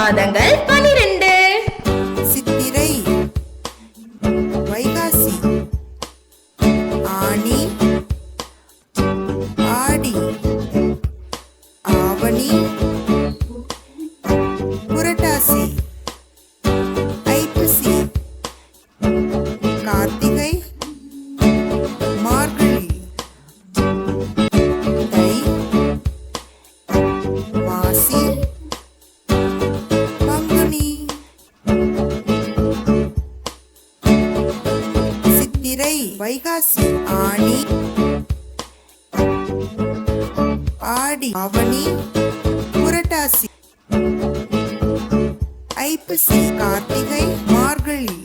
மாதங்கள் 12. சித்திரை, வைகாசி, ஆனி, ஆடி, ஆவணி, புரட்டாசி, ஐப்பசி, கார்த்திகை, மார்கழி, தை, மாசி, பங்குனி. சித்திரை, வைகாசி, ஆனி, ஆடி, ஆவணி, புரட்டாசி, ஐப்பசி, கார்த்திகை, மார்கழி,